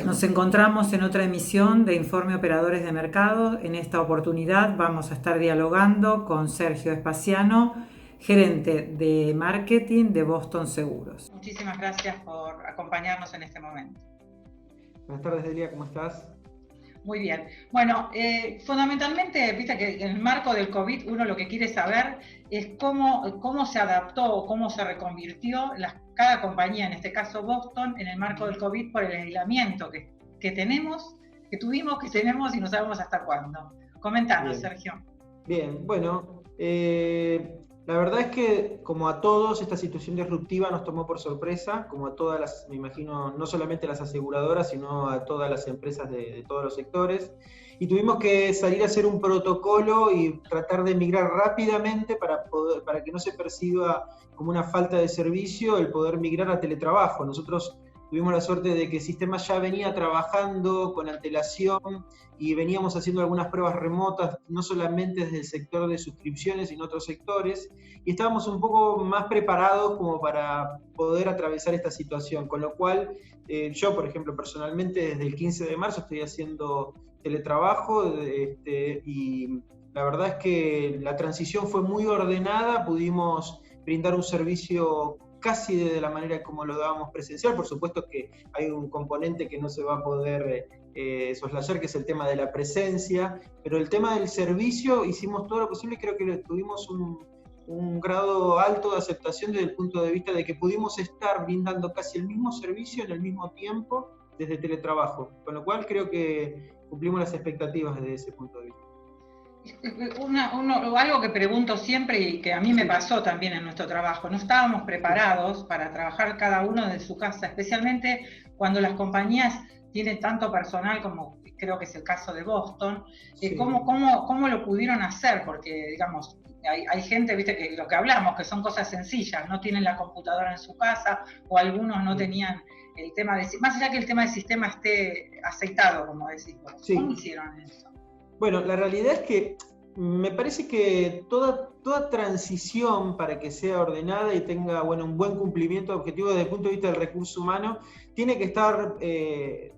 Nos encontramos en otra emisión de Informe Operadores de Mercado. En esta oportunidad vamos a estar dialogando con Sergio Espaciano, gerente de marketing de Boston Seguros. Muchísimas gracias por acompañarnos en este momento. Buenas tardes, Delia, ¿cómo estás? Muy bien. Bueno, fundamentalmente, viste que en el marco del COVID uno lo que quiere saber es cómo se adaptó, cómo se reconvirtió cada compañía, en este caso Boston, en el marco del COVID por el aislamiento que tenemos y no sabemos hasta cuándo. Comentanos, Sergio. Bien, bueno, la verdad es que como a todos esta situación disruptiva nos tomó por sorpresa, como a todas las, me imagino, no solamente las aseguradoras, sino a todas las empresas de todos los sectores, y tuvimos que salir a hacer un protocolo y tratar de migrar rápidamente para que no se perciba como una falta de servicio el poder migrar a teletrabajo. Nosotros tuvimos la suerte de que el sistema ya venía trabajando con antelación y veníamos haciendo algunas pruebas remotas, no solamente desde el sector de suscripciones, sino otros sectores, y estábamos un poco más preparados como para poder atravesar esta situación, con lo cual yo, por ejemplo, personalmente desde el 15 de marzo estoy haciendo teletrabajo y la verdad es que la transición fue muy ordenada, pudimos brindar un servicio casi de la manera como lo dábamos presencial. Por supuesto que hay un componente que no se va a poder soslayar, que es el tema de la presencia, pero el tema del servicio hicimos todo lo posible y creo que tuvimos un grado alto de aceptación desde el punto de vista de que pudimos estar brindando casi el mismo servicio en el mismo tiempo desde teletrabajo, con lo cual creo que cumplimos las expectativas desde ese punto de vista. Algo que pregunto siempre y que a mí me pasó también en nuestro trabajo, no estábamos preparados para trabajar cada uno de su casa, especialmente cuando las compañías tienen tanto personal como creo que es el caso de Boston. Sí. ¿Cómo lo pudieron hacer? Porque, digamos, hay gente, viste, que lo que hablamos, que son cosas sencillas, no tienen la computadora en su casa, o algunos no tenían el tema de, más allá que el tema del sistema esté aceitado, como decís vos. Sí. ¿Cómo hicieron eso? Bueno, la realidad es que me parece que toda transición para que sea ordenada y tenga un buen cumplimiento de objetivos desde el punto de vista del recurso humano, tiene que estar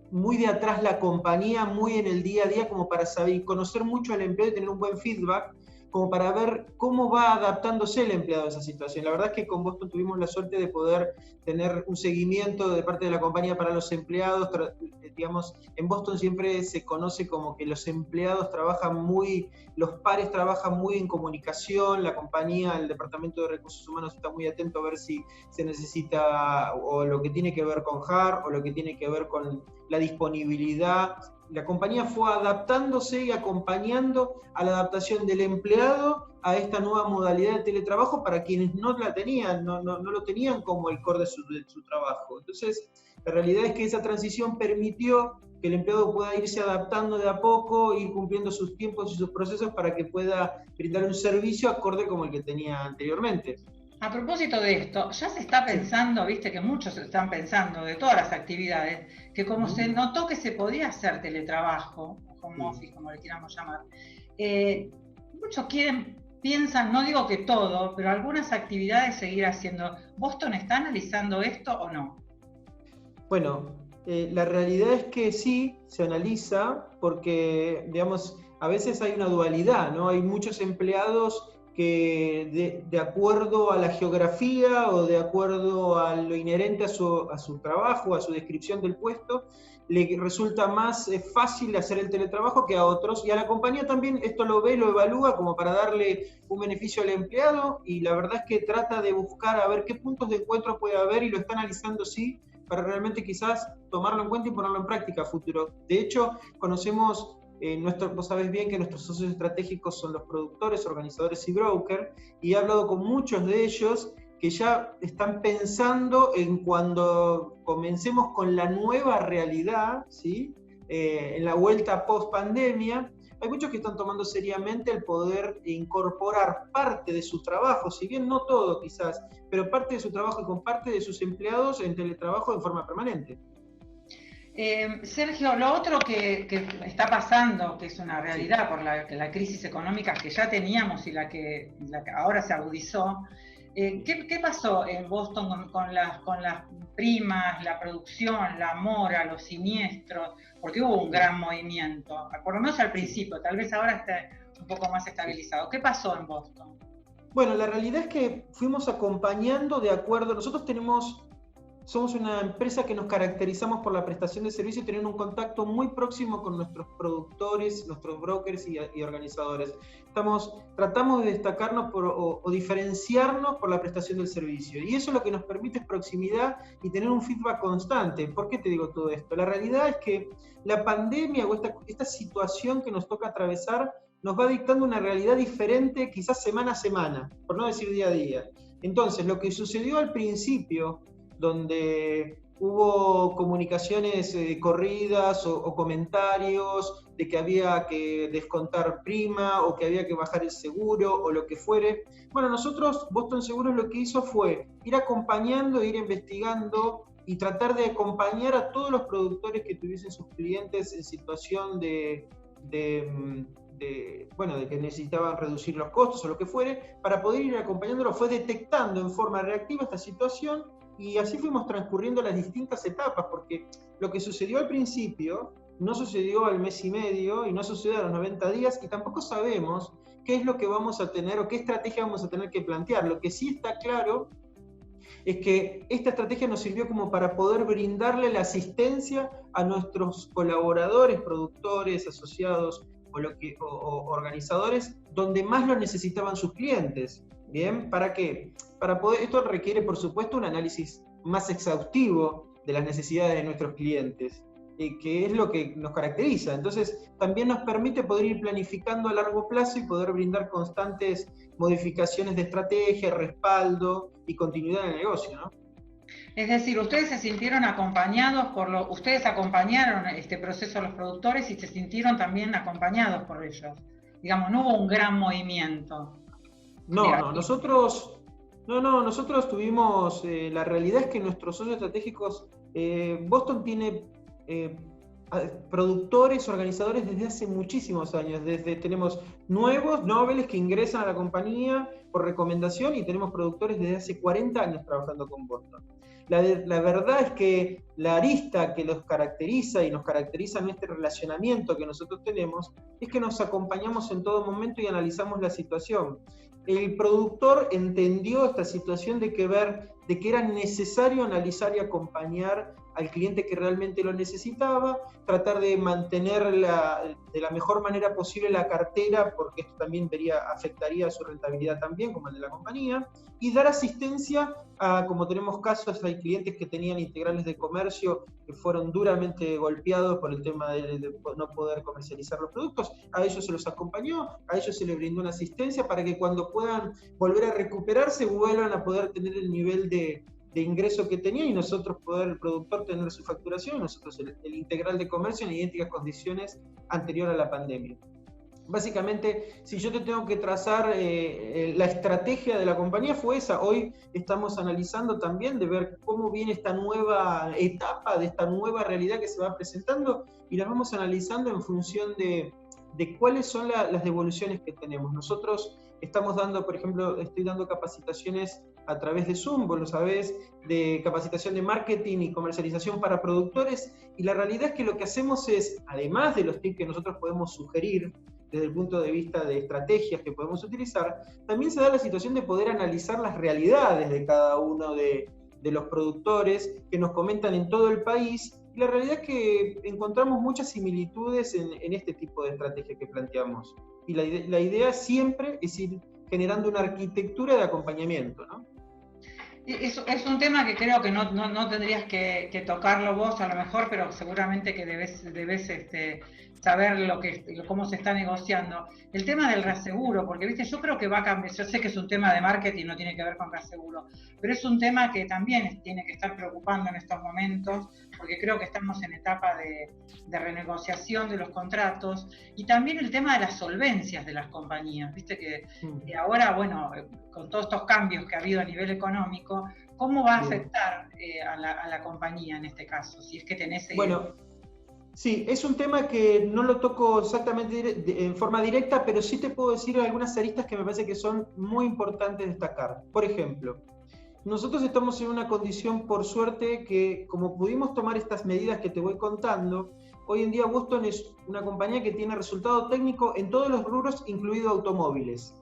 muy de atrás la compañía, muy en el día a día, como para saber y conocer mucho al empleado y tener un buen feedback, como para ver cómo va adaptándose el empleado a esa situación. La verdad es que con Boston tuvimos la suerte de poder tener un seguimiento de parte de la compañía para los empleados. Digamos, en Boston siempre se conoce como que los empleados los pares trabajan muy en comunicación, la compañía, el departamento de recursos humanos está muy atento a ver si se necesita o lo que tiene que ver con HAR o lo que tiene que ver con la disponibilidad. La compañía fue adaptándse y acompañando a la adaptación del empleado a esta nueva modalidad de teletrabajo para quienes no la tenían, no lo tenían como el core de su trabajo. Entonces, la realidad es que esa transición permitió que el empleado pueda irse adaptando de a poco, ir cumpliendo sus tiempos y sus procesos para que pueda brindar un servicio acorde como el que tenía anteriormente. A propósito de esto, ya se está pensando, viste que muchos están pensando de todas las actividades, que como se notó que se podía hacer teletrabajo, home office, como le quieramos llamar, muchos piensan, no digo que todo, pero algunas actividades seguir haciendo. ¿Boston está analizando esto o no? Bueno, la realidad es que sí, se analiza, porque, digamos, a veces hay una dualidad, ¿no? Hay muchos empleados que de acuerdo a la geografía o de acuerdo a lo inherente a su trabajo, a su descripción del puesto, le resulta más fácil hacer el teletrabajo que a otros, y a la compañía también esto lo ve, lo evalúa como para darle un beneficio al empleado, y la verdad es que trata de buscar a ver qué puntos de encuentro puede haber, y lo está analizando, sí, para realmente quizás tomarlo en cuenta y ponerlo en práctica a futuro. De hecho, conocemos... vos sabés bien que nuestros socios estratégicos son los productores, organizadores y brokers, y he hablado con muchos de ellos que ya están pensando en cuando comencemos con la nueva realidad, ¿sí? En la vuelta post pandemia. Hay muchos que están tomando seriamente el poder incorporar parte de su trabajo, si bien no todo quizás, pero parte de su trabajo y con parte de sus empleados en teletrabajo en forma permanente. Sergio, lo otro que está pasando, que es una realidad por la crisis económica que ya teníamos y la que ahora se agudizó, ¿Qué pasó en Boston con las primas, la producción, la mora, los siniestros? Porque hubo un gran movimiento, por lo menos al principio, tal vez ahora esté un poco más estabilizado. ¿Qué pasó en Boston? Bueno, la realidad es que fuimos acompañando de acuerdo, nosotros somos una empresa que nos caracterizamos por la prestación de servicio y teniendo un contacto muy próximo con nuestros productores, nuestros brokers y organizadores. Tratamos de destacarnos o diferenciarnos por la prestación del servicio. Y eso lo que nos permite es proximidad y tener un feedback constante. ¿Por qué te digo todo esto? La realidad es que la pandemia o esta situación que nos toca atravesar nos va dictando una realidad diferente, quizás semana a semana, por no decir día a día. Entonces, lo que sucedió al principio, donde hubo comunicaciones corridas o comentarios de que había que descontar prima o que había que bajar el seguro o lo que fuere. Bueno, nosotros, Boston Seguros, lo que hizo fue ir acompañando, ir investigando y tratar de acompañar a todos los productores que tuviesen sus clientes en situación de que necesitaban reducir los costos o lo que fuere, para poder ir acompañándolo. Fue detectando en forma reactiva esta situación y así fuimos transcurriendo las distintas etapas, porque lo que sucedió al principio no sucedió al mes y medio y no sucedió a los 90 días y tampoco sabemos qué es lo que vamos a tener o qué estrategia vamos a tener que plantear. Lo que sí está claro es que esta estrategia nos sirvió como para poder brindarle la asistencia a nuestros colaboradores, productores, asociados o organizadores, donde más lo necesitaban sus clientes. ¿Bien? ¿Para qué? Esto requiere, por supuesto, un análisis más exhaustivo de las necesidades de nuestros clientes, que es lo que nos caracteriza. Entonces, también nos permite poder ir planificando a largo plazo y poder brindar constantes modificaciones de estrategia, respaldo y continuidad en el negocio, ¿no? Es decir, ustedes se sintieron acompañados ustedes acompañaron este proceso a los productores y se sintieron también acompañados por ellos. Digamos, no hubo un gran movimiento. Nosotros tuvimos, la realidad es que nuestros socios estratégicos, Boston tiene productores, organizadores desde hace muchísimos años. Tenemos nuevos nobles que ingresan a la compañía por recomendación y tenemos productores desde hace 40 años trabajando con Boston. La verdad es que la arista que los caracteriza y nos caracteriza en este relacionamiento que nosotros tenemos es que nos acompañamos en todo momento y analizamos la situación. El productor entendió esta situación de que era necesario analizar y acompañar al cliente que realmente lo necesitaba, tratar de mantener de la mejor manera posible la cartera, porque esto también afectaría su rentabilidad también, como el de la compañía, y dar asistencia como tenemos casos, hay clientes que tenían integrales de comercio que fueron duramente golpeados por el tema de no poder comercializar los productos. A ellos se los acompañó, a ellos se les brindó una asistencia para que cuando puedan volver a recuperarse, vuelvan a poder tener el nivel de ingreso que tenía y nosotros el productor tener su facturación y nosotros el integral de comercio en idénticas condiciones anterior a la pandemia. Básicamente, si yo te tengo que trazar la estrategia de la compañía fue esa. Hoy estamos analizando también de ver cómo viene esta nueva etapa, de esta nueva realidad que se va presentando y la vamos analizando en función de cuáles son las devoluciones que tenemos. Nosotros estamos dando, por ejemplo, estoy dando capacitaciones a través de Zoom, vos lo sabés, de capacitación de marketing y comercialización para productores, y la realidad es que lo que hacemos es, además de los tips que nosotros podemos sugerir desde el punto de vista de estrategias que podemos utilizar, también se da la situación de poder analizar las realidades de cada uno de los productores que nos comentan en todo el país, y la realidad es que encontramos muchas similitudes en este tipo de estrategia que planteamos. Y la idea siempre es ir generando una arquitectura de acompañamiento, ¿no? Es un tema que creo que no tendrías que tocarlo vos a lo mejor, pero seguramente que debes saber cómo se está negociando. El tema del reaseguro, porque viste, yo creo que va a cambiar. Yo sé que es un tema de marketing, no tiene que ver con reaseguro, pero es un tema que también tiene que estar preocupando en estos momentos, porque creo que estamos en etapa de renegociación de los contratos, y también el tema de las solvencias de las compañías. Viste que ahora, bueno, con todos estos cambios que ha habido a nivel económico, ¿cómo va a afectar a la compañía en este caso? Si es que tenés... Sí, es un tema que no lo toco exactamente en forma directa, pero sí te puedo decir algunas aristas que me parece que son muy importantes destacar. Por ejemplo, nosotros estamos en una condición, por suerte, que como pudimos tomar estas medidas que te voy contando, hoy en día Boston es una compañía que tiene resultado técnico en todos los rubros, incluido automóviles.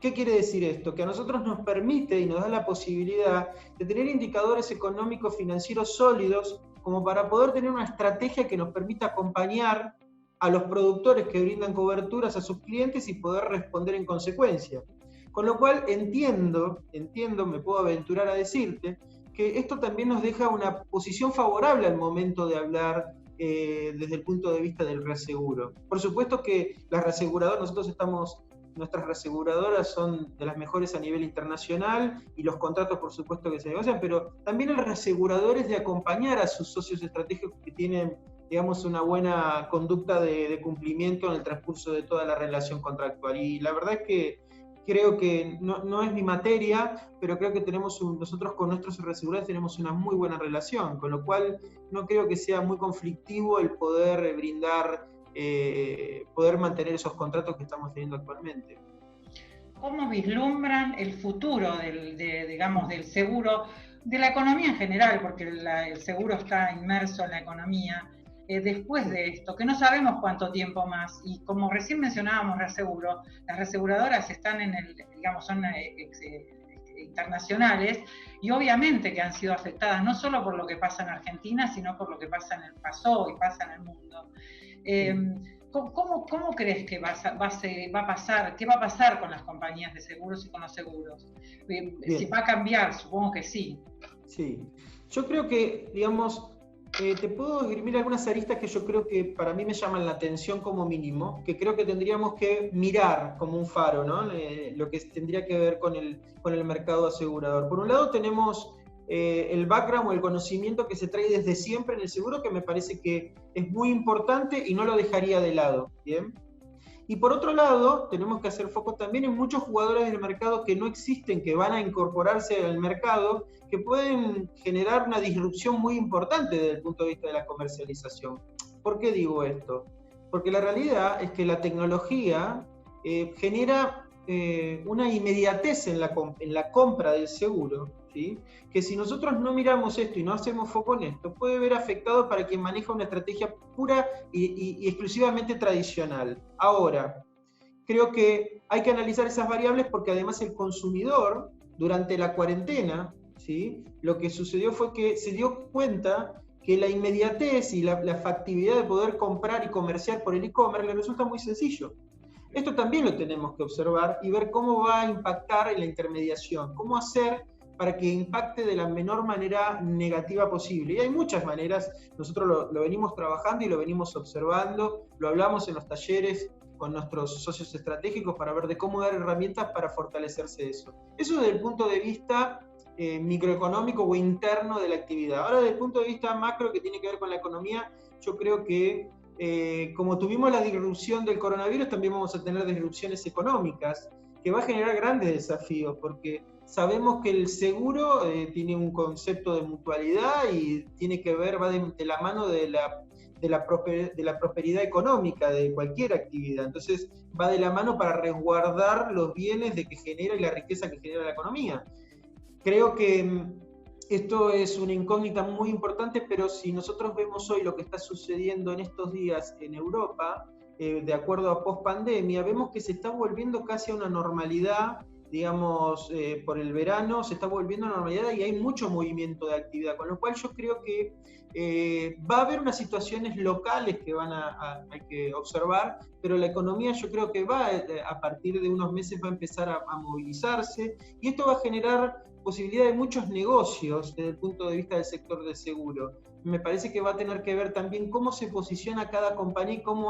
¿Qué quiere decir esto? Que a nosotros nos permite y nos da la posibilidad de tener indicadores económicos financieros sólidos como para poder tener una estrategia que nos permita acompañar a los productores que brindan coberturas a sus clientes y poder responder en consecuencia. Con lo cual entiendo, me puedo aventurar a decirte, que esto también nos deja una posición favorable al momento de hablar desde el punto de vista del reaseguro. Por supuesto que las reaseguradoras, nuestras reaseguradoras son de las mejores a nivel internacional y los contratos por supuesto que se negocian, pero también el reasegurador es de acompañar a sus socios estratégicos que tienen, digamos, una buena conducta de cumplimiento en el transcurso de toda la relación contractual. Y la verdad es que creo que no es mi materia, pero creo que nosotros con nuestros reaseguradores tenemos una muy buena relación, con lo cual no creo que sea muy conflictivo el poder brindar poder mantener esos contratos que estamos teniendo actualmente. ¿Cómo vislumbran el futuro del seguro, de la economía en general, porque el seguro está inmerso en la economía, después de esto, que no sabemos cuánto tiempo más? Y como recién mencionábamos reaseguro, las reaseguradoras están son internacionales, y obviamente que han sido afectadas no solo por lo que pasa en Argentina, sino por lo que pasó y pasa en el mundo. ¿Cómo crees que va a pasar? ¿Qué va a pasar con las compañías de seguros y con los seguros? ¿Si va a cambiar? Supongo que sí. Sí, yo creo que, digamos, te puedo esgrimir algunas aristas que yo creo que para mí me llaman la atención como mínimo, que creo que tendríamos que mirar como un faro, ¿no? Lo que tendría que ver con el mercado asegurador. Por un lado tenemos el background o el conocimiento que se trae desde siempre en el seguro, que me parece que es muy importante y no lo dejaría de lado, ¿bien? Y por otro lado, tenemos que hacer foco también en muchos jugadores del mercado que no existen, que van a incorporarse al mercado, que pueden generar una disrupción muy importante desde el punto de vista de la comercialización. ¿Por qué digo esto? Porque la realidad es que la tecnología genera una inmediatez en la compra del seguro, ¿sí? Que si nosotros no miramos esto y no hacemos foco en esto, puede ver afectado para quien maneja una estrategia pura y exclusivamente tradicional. Ahora, creo que hay que analizar esas variables porque además el consumidor, durante la cuarentena, ¿sí? Lo que sucedió fue que se dio cuenta que la inmediatez y la factibilidad de poder comprar y comerciar por el e-commerce le resulta muy sencillo. Esto también lo tenemos que observar y ver cómo va a impactar en la intermediación, cómo hacer para que impacte de la menor manera negativa posible. Y hay muchas maneras, nosotros lo venimos trabajando y lo venimos observando, lo hablamos en los talleres con nuestros socios estratégicos para ver de cómo dar herramientas para fortalecerse eso. Eso desde el punto de vista microeconómico o interno de la actividad. Ahora, desde el punto de vista macro, que tiene que ver con la economía, yo creo que como tuvimos la disrupción del coronavirus, también vamos a tener disrupciones económicas, que va a generar grandes desafíos, porque sabemos que el seguro tiene un concepto de mutualidad y tiene que ver, va de la mano de la prosperidad económica de cualquier actividad. Entonces va de la mano para resguardar los bienes que genera y la riqueza que genera la economía. Creo que esto es una incógnita muy importante, pero si nosotros vemos hoy lo que está sucediendo en estos días en Europa, de acuerdo a post-pandemia, vemos que se está volviendo casi a una normalidad, digamos, por el verano, se está volviendo a normalidad y hay mucho movimiento de actividad, con lo cual yo creo que va a haber unas situaciones locales que hay que observar, pero la economía yo creo que a partir de unos meses va a empezar a movilizarse y esto va a generar posibilidad de muchos negocios desde el punto de vista del sector del seguro. Me parece que va a tener que ver también cómo se posiciona cada compañía y cómo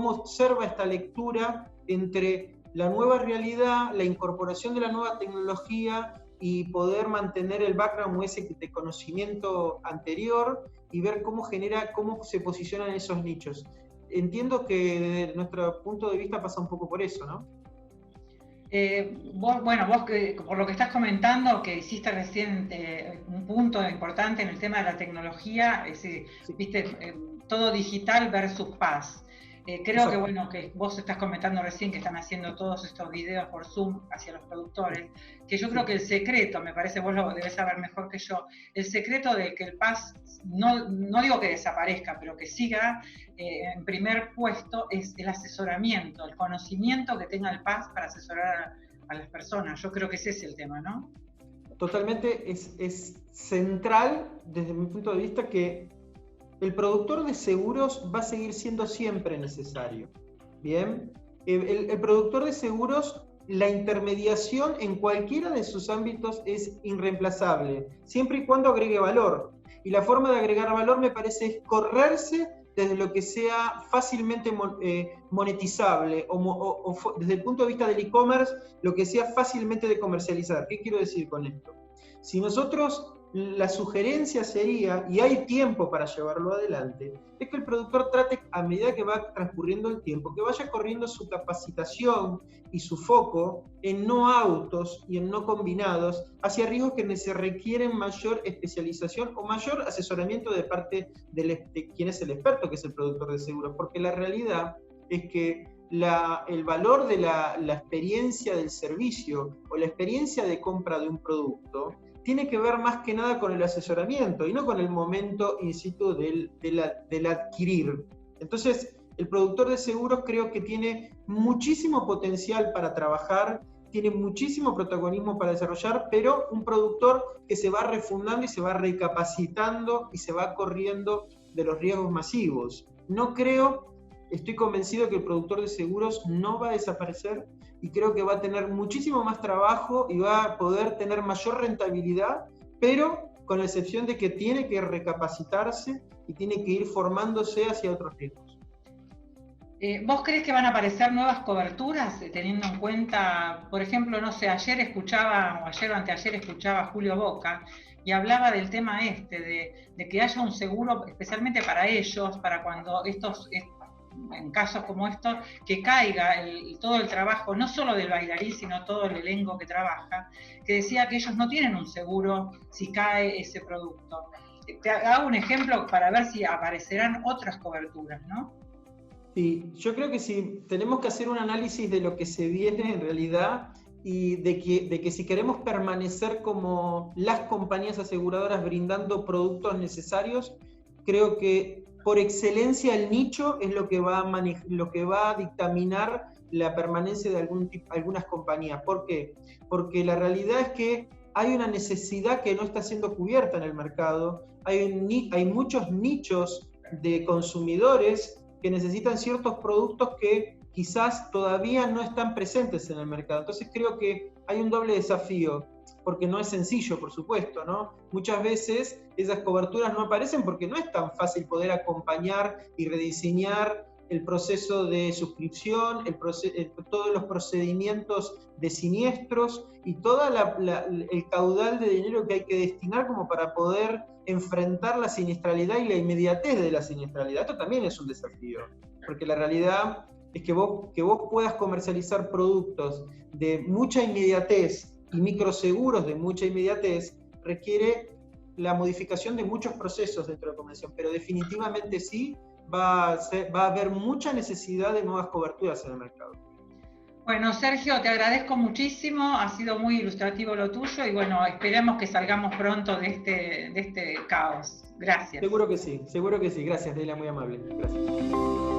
observa esta lectura entre la nueva realidad, la incorporación de la nueva tecnología y poder mantener el background o ese de conocimiento anterior y ver cómo se posicionan esos nichos. Entiendo que desde nuestro punto de vista pasa un poco por eso, ¿no? Vos por lo que estás comentando, que hiciste recién un punto importante en el tema de la tecnología, Sí. viste, todo digital versus paz. Creo que bueno, que vos estás comentando recién que están haciendo todos estos videos por Zoom hacia los productores, que yo creo que el secreto, me parece, vos lo debes saber mejor que yo, el secreto de que el paz, no digo que desaparezca, pero que siga en primer puesto es el asesoramiento, el conocimiento que tenga el paz para asesorar a las personas. Yo creo que ese es el tema, ¿no? Totalmente, es central desde mi punto de vista que el productor de seguros va a seguir siendo siempre necesario. Bien, el productor de seguros, la intermediación en cualquiera de sus ámbitos es irreemplazable, siempre y cuando agregue valor. Y la forma de agregar valor me parece es correrse desde lo que sea fácilmente monetizable o desde el punto de vista del e-commerce, lo que sea fácilmente de comercializar. ¿Qué quiero decir con esto? Si nosotros, la sugerencia sería, y hay tiempo para llevarlo adelante, es que el productor trate, a medida que va transcurriendo el tiempo, que vaya corriendo su capacitación y su foco en no autos y en no combinados hacia riesgos que se requieren mayor especialización o mayor asesoramiento de parte de quien es el experto, que es el productor de seguros, porque la realidad es que el valor de la experiencia del servicio o la experiencia de compra de un producto tiene que ver más que nada con el asesoramiento y no con el momento in situ del adquirir. Entonces, el productor de seguros creo que tiene muchísimo potencial para trabajar, tiene muchísimo protagonismo para desarrollar, pero un productor que se va refundando y se va recapacitando y se va corriendo de los riesgos masivos. Estoy convencido que el productor de seguros no va a desaparecer y creo que va a tener muchísimo más trabajo y va a poder tener mayor rentabilidad, pero con la excepción de que tiene que recapacitarse y tiene que ir formándose hacia otros riesgos. ¿Vos crees que van a aparecer nuevas coberturas teniendo en cuenta, por ejemplo, no sé, ayer o anteayer escuchaba a Julio Boca y hablaba del tema de que haya un seguro especialmente para ellos, para cuando en casos como estos, que caiga todo el trabajo, no solo del bailarín, sino todo el elenco que trabaja, que decía que ellos no tienen un seguro si cae ese producto. Te hago un ejemplo para ver si aparecerán otras coberturas, ¿no? Sí, yo creo que sí, tenemos que hacer un análisis de lo que se viene en realidad y de que si queremos permanecer como las compañías aseguradoras brindando productos necesarios, creo que por excelencia el nicho es lo que va a dictaminar la permanencia de algunas compañías. ¿Por qué? Porque la realidad es que hay una necesidad que no está siendo cubierta en el mercado, hay muchos nichos de consumidores que necesitan ciertos productos que quizás todavía no están presentes en el mercado. Entonces creo que hay un doble desafío, porque no es sencillo, por supuesto, ¿no? Muchas veces esas coberturas no aparecen porque no es tan fácil poder acompañar y rediseñar el proceso de suscripción, todos los procedimientos de siniestros y todo el caudal de dinero que hay que destinar como para poder enfrentar la siniestralidad y la inmediatez de la siniestralidad. Esto también es un desafío, porque la realidad es que vos puedas comercializar productos de mucha inmediatez y microseguros de mucha inmediatez requiere la modificación de muchos procesos dentro de la convención, pero definitivamente sí va a haber mucha necesidad de nuevas coberturas en el mercado. Bueno, Sergio, te agradezco muchísimo, ha sido muy ilustrativo lo tuyo y bueno, esperemos que salgamos pronto de este caos. Gracias. Seguro que sí, gracias, Leila, muy amable. Gracias.